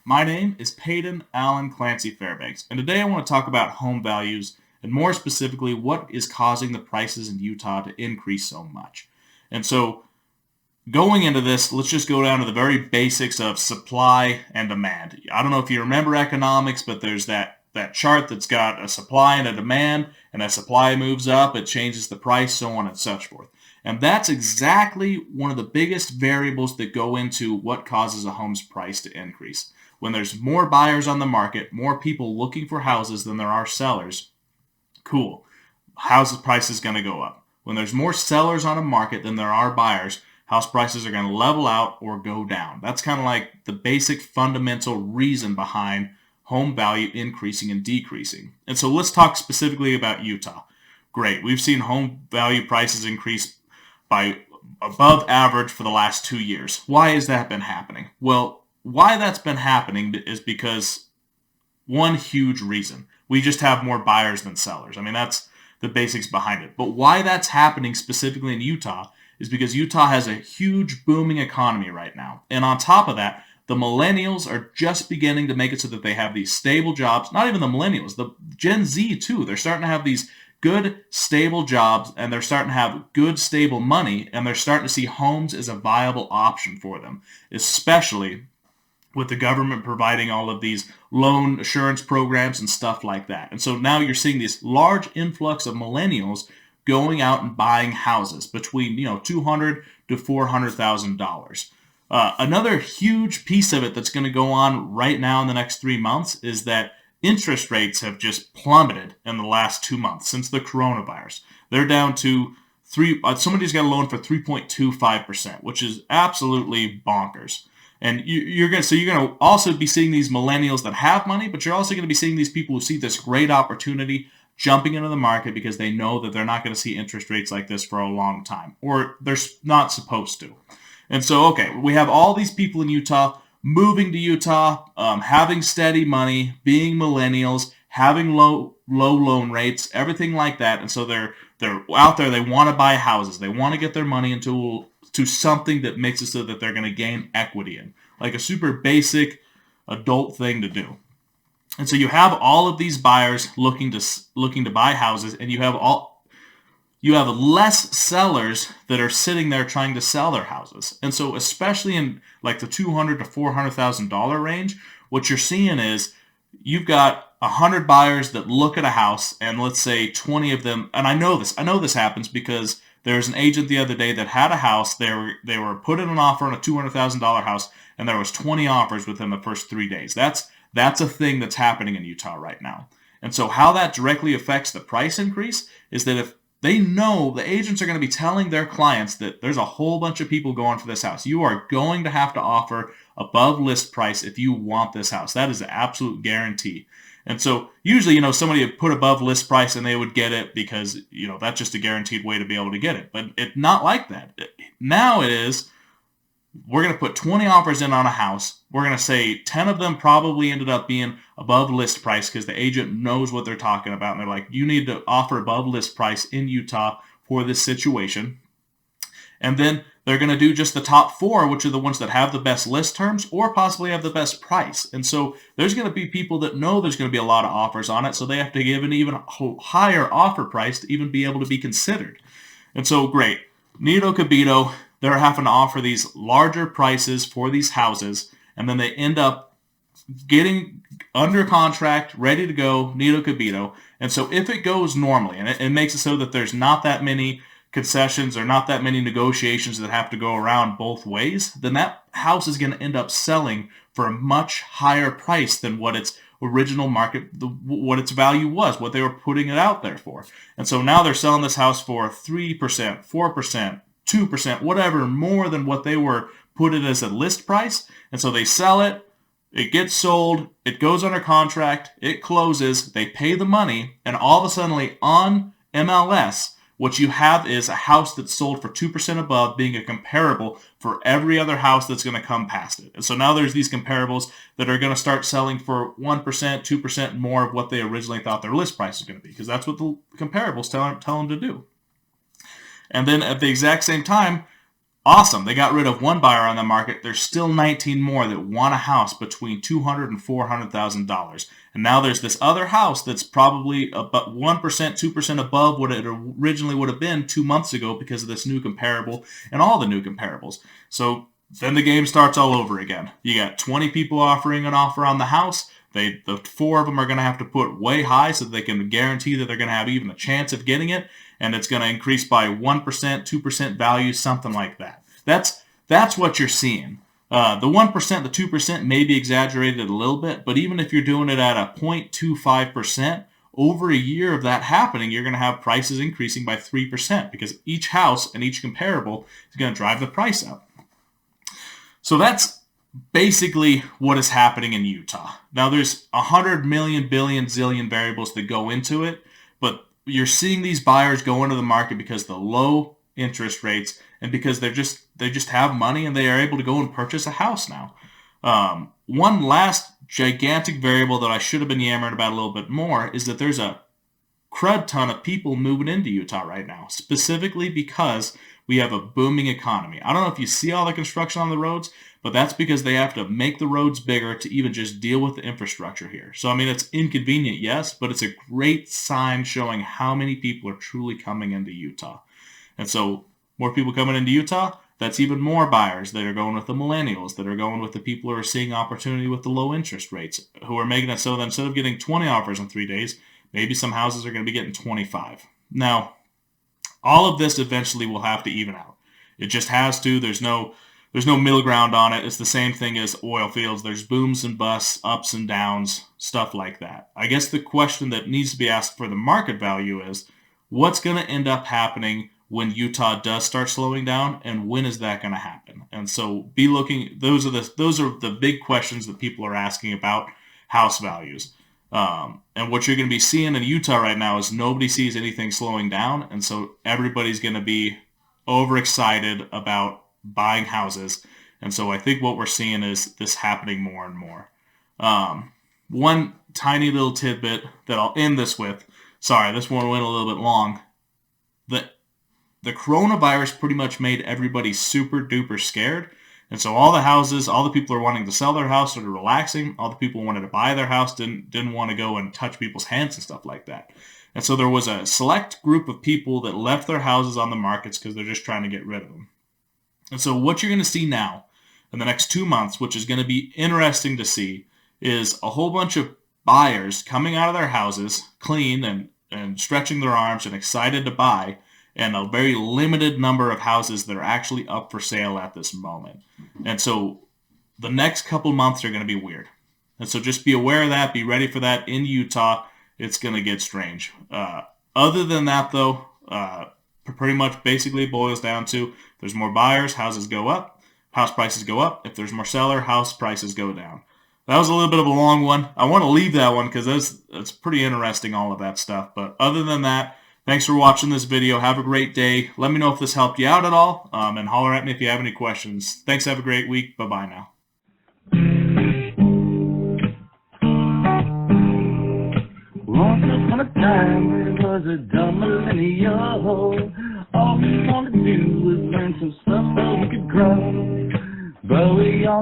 My name is Paden Clancy Fairbanks, and today I want to talk about home values and more specifically what is causing the prices in Utah to increase so much. And so, going into this, let's just go down to the very basics of supply and demand. I don't know if you remember economics, but there's that chart that's got a supply and a demand, and as supply moves up, it changes the price, so on and such forth. And that's exactly one of the biggest variables that go into what causes a home's price to increase. When there's more buyers on the market, more people looking for houses than there are sellers, cool. House price is going to go up. When there's more sellers on a market than there are buyers, house prices are going to level out or go down. That's kind of like the basic fundamental reason behind home value increasing and decreasing. And so let's talk specifically about Utah. Great. We've seen home value prices increase by above average for the last 2 years. Why has that been happening? Well, why that's been happening is because one huge reason. We just have more buyers than sellers. I mean, that's the basics behind it. But why that's happening specifically in Utah is because Utah has a huge booming economy right now. And on top of that, the millennials are just beginning to make it so that they have these stable jobs. Not even the millennials, the Gen Z too. They're starting to have these good, stable jobs, and they're starting to have good, stable money, and they're starting to see homes as a viable option for them, especially with the government providing all of these loan assurance programs and stuff like that. And so now you're seeing this large influx of millennials going out and buying houses between $200,000 to $400,000. Another huge piece of it that's going to go on right now in the next 3 months is that interest rates have just plummeted in the last 2 months since the coronavirus. They're down to somebody's got a loan for 3.25%, which is absolutely bonkers. And you're going to also be seeing these millennials that have money, but you're also going to be seeing these people who see this great opportunity jumping into the market because they know that they're not going to see interest rates like this for a long time, or they're not supposed to. And so, okay, we have all these people in Utah moving to Utah, having steady money, being millennials, having low loan rates, everything like that. And so they're out there. They want to buy houses. They want to get their money into something that makes it so that they're going to gain equity in, like a super basic adult thing to do. And so you have all of these buyers looking to buy houses, and you have less sellers that are sitting there trying to sell their houses. And so especially in like the $200,000 to $400,000 range, what you're seeing is you've got 100 buyers that look at a house, and let's say 20 of them, and I know this happens because there was an agent the other day that had a house. They were put in an offer on a $200,000 house, and there was 20 offers within the first 3 days. That's a thing that's happening in Utah right now. And so how that directly affects the price increase is that if they know the agents are going to be telling their clients that there's a whole bunch of people going for this house, you are going to have to offer above list price if you want this house. That is an absolute guarantee. And so usually, somebody would put above list price and they would get it because, that's just a guaranteed way to be able to get it. But it's not like that. Now it is, we're going to put 20 offers in on a house. We're going to say 10 of them probably ended up being above list price because the agent knows what they're talking about. And they're like, you need to offer above list price in Utah for this situation. And then they're going to do just the top four, which are the ones that have the best list terms or possibly have the best price. And so there's going to be people that know there's going to be a lot of offers on it, so they have to give an even higher offer price to even be able to be considered. And so, great. Nito Cabito, they're having to offer these larger prices for these houses, and then they end up getting under contract, ready to go, Nito Cabito. And so if it goes normally, and it makes it so that there's not that many concessions or not that many negotiations that have to go around both ways, then that house is going to end up selling for a much higher price than what its original market, what its value was, what they were putting it out there for. And so now they're selling this house for 3%, 4%, 2%, whatever, more than what they were put it as a list price. And so they sell it, it gets sold, it goes under contract, it closes, they pay the money, and all of a sudden on MLS, what you have is a house that's sold for 2% above being a comparable for every other house that's going to come past it. And so now there's these comparables that are going to start selling for 1%, 2% more of what they originally thought their list price was going to be, because that's what the comparables tell them to do. And then at the exact same time, Awesome. They got rid of one buyer on the market. There's still 19 more that want a house between $200,000 and $400,000. And now there's this other house that's probably about 1%, 2% above what it originally would have been 2 months ago because of this new comparable and all the new comparables. So then the game starts all over again. You got 20 people offering an offer on the house. The four of them are going to have to put way high so that they can guarantee that they're going to have even a chance of getting it, and it's going to increase by 1%, 2% value, something like that. That's what you're seeing. The 1%, the 2% may be exaggerated a little bit, but even if you're doing it at a 0.25%, over a year of that happening, you're going to have prices increasing by 3% because each house and each comparable is going to drive the price up. So that's basically what is happening in Utah. Now there's 100 million, billion, zillion variables that go into it, but you're seeing these buyers go into the market because of the low interest rates and because they just have money and they are able to go and purchase a house now. One last gigantic variable that I should have been yammering about a little bit more is that there's a crud ton of people moving into Utah right now, specifically because we have a booming economy. I don't know if you see all the construction on the roads, but that's because they have to make the roads bigger to even just deal with the infrastructure here. So, I mean, it's inconvenient, yes, but it's a great sign showing how many people are truly coming into Utah. And so more people coming into Utah, that's even more buyers that are going with the millennials, that are going with the people who are seeing opportunity with the low interest rates, who are making it so that instead of getting 20 offers in 3 days, maybe some houses are going to be getting 25. Now, all of this eventually will have to even out. It just has to. There's no middle ground on it. It's the same thing as oil fields. There's booms and busts, ups and downs, stuff like that. I guess the question that needs to be asked for the market value is, what's going to end up happening when Utah does start slowing down, and when is that going to happen? And so be looking. Those are the big questions that people are asking about house values. And what you're going to be seeing in Utah right now is nobody sees anything slowing down, and so everybody's going to be overexcited about buying houses. And so I think what we're seeing is this happening more and more. One tiny little tidbit that I'll end this with. Sorry, this one went a little bit long. The coronavirus pretty much made everybody super duper scared. And so all the houses, all the people who are wanting to sell their house started relaxing. All the people who wanted to buy their house didn't want to go and touch people's hands and stuff like that. And so there was a select group of people that left their houses on the markets because they're just trying to get rid of them. And so what you're going to see now in the next 2 months, which is going to be interesting to see, is a whole bunch of buyers coming out of their houses clean and stretching their arms and excited to buy, and a very limited number of houses that are actually up for sale at this moment. And so the next couple months are going to be weird. And so just be aware of that. Be ready for that. In Utah, it's going to get strange. Other than that, though, pretty much basically boils down to there's more buyers, houses go up, house prices go up. If there's more seller, house prices go down. That was a little bit of a long one. I want to leave that one because that's pretty interesting, all of that stuff. But other than that, thanks for watching this video. Have a great day. Let me know if this helped you out at all, and holler at me if you have any questions. Thanks. Have a great week. Bye-bye now. Once upon a time, there was a dumb millennial. All he wanted to do was learn some stuff so he could grow. But we all